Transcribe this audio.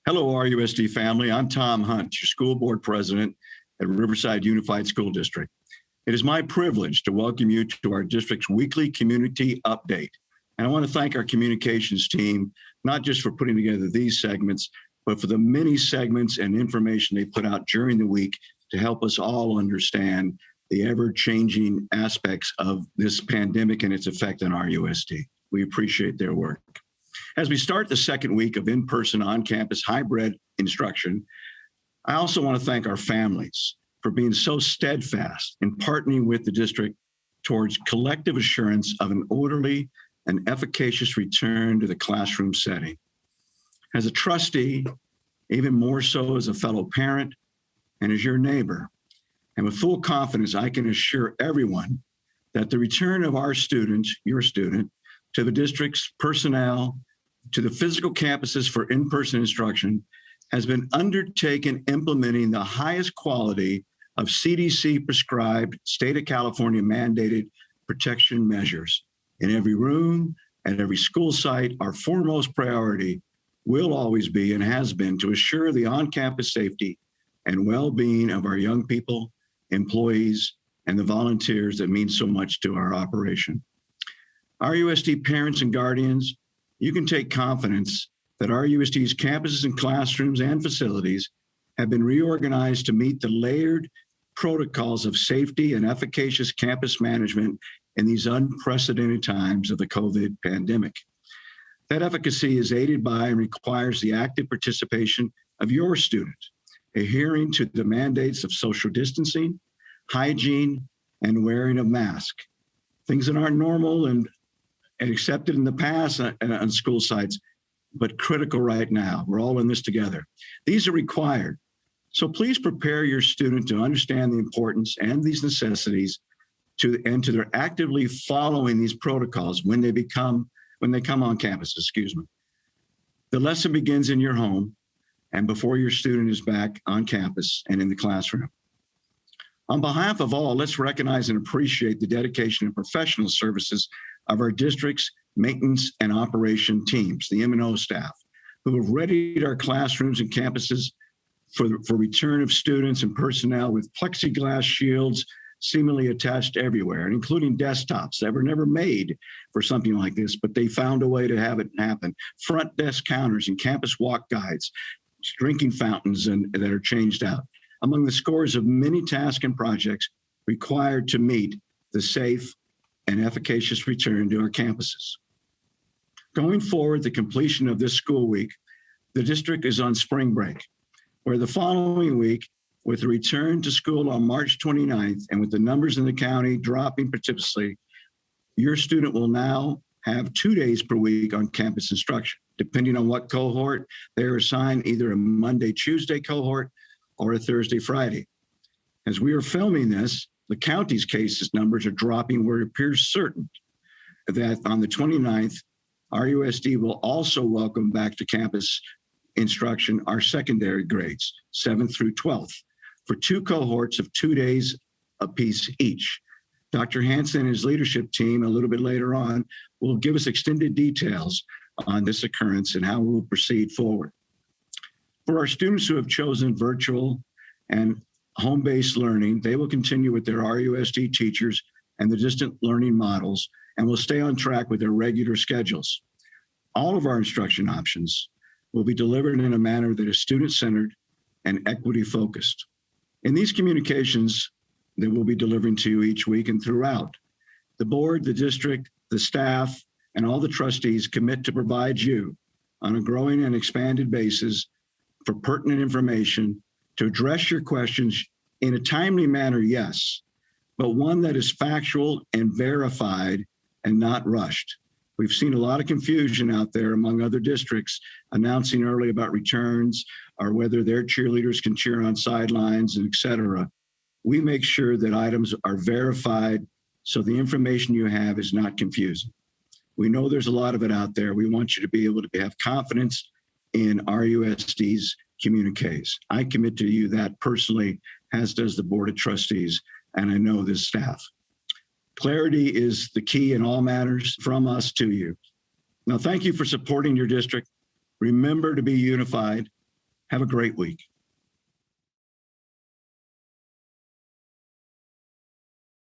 Hello, RUSD family. I'm Tom Hunt, your school board president at Riverside Unified School District. It is my privilege to welcome you to our district's weekly community update. And I want to thank our communications team, not just for putting together these segments, but for the many segments and information they put out during the week to help us all understand the ever-changing aspects of this pandemic and its effect on RUSD. We appreciate their work. As we start the second week of in-person on-campus hybrid instruction, I also want to thank our families for being so steadfast in partnering with the district towards collective assurance of an orderly and efficacious return to the classroom setting. As a trustee, even more so as a fellow parent and as your neighbor, and with full confidence, I can assure everyone that the return of our student, your student, to the district's personnel, to the physical campuses for in-person instruction has been undertaken implementing the highest quality of CDC prescribed, state of California mandated protection measures. In every room, at every school site, our foremost priority will always be and has been to assure the on-campus safety and well-being of our young people, employees, and the volunteers that mean so much to our operation. RUSD parents and guardians, you can take confidence that RUSD's campuses and classrooms and facilities have been reorganized to meet the layered protocols of safety and efficacious campus management in these unprecedented times of the COVID pandemic. That efficacy is aided by and requires the active participation of your student, adhering to the mandates of social distancing, hygiene, and wearing of masks. Things that aren't normal and accepted in the past on school sites, but critical right now. We're all in this together. These are required. So please prepare your student to understand the importance and these necessities and to their actively following these protocols when they come on campus, The lesson begins in your home and before your student is back on campus and in the classroom. On behalf of all, let's recognize and appreciate the dedication and professional services of our district's maintenance and operation teams, the M&O staff, who have readied our classrooms and campuses for return of students and personnel with plexiglass shields seemingly attached everywhere, and including desktops that were never made for something like this, but they found a way to have it happen. Front desk counters and campus walk guides, drinking fountains that are changed out, among the scores of many tasks and projects required to meet the safe and efficacious return to our campuses. Going forward, the completion of this school week, the district is on spring break, where the following week, with the return to school on March 29th and with the numbers in the county dropping precipitously, your student will now have 2 days per week on campus instruction. Depending on what cohort, they're assigned either a Monday, Tuesday cohort or a Thursday, Friday. As we are filming this, the county's cases numbers are dropping where it appears certain that on the 29th, RUSD will also welcome back to campus instruction our secondary grades, 7th through 12th, for 2 cohorts of 2 days apiece each. Dr. Hansen and his leadership team, a little bit later on, will give us extended details on this occurrence and how we'll proceed forward. For our students who have chosen virtual and home-based learning, they will continue with their RUSD teachers and the distant learning models and will stay on track with their regular schedules. All of our instruction options will be delivered in a manner that is student-centered and equity-focused. In these communications that we'll be delivering to you each week and throughout, the board, the district, the staff, and all the trustees commit to provide you on a growing and expanded basis for pertinent information to address your questions in a timely manner, yes, but one that is factual and verified and not rushed. We've seen a lot of confusion out there among other districts announcing early about returns or whether their cheerleaders can cheer on sidelines and et cetera. We make sure that items are verified so the information you have is not confusing. We know there's a lot of it out there. We want you to be able to have confidence in RUSD's communiques. I commit to you that personally, as does the Board of Trustees, and I know this staff. Clarity is the key in all matters from us to you. Now, thank you for supporting your district. Remember to be unified. Have a great week.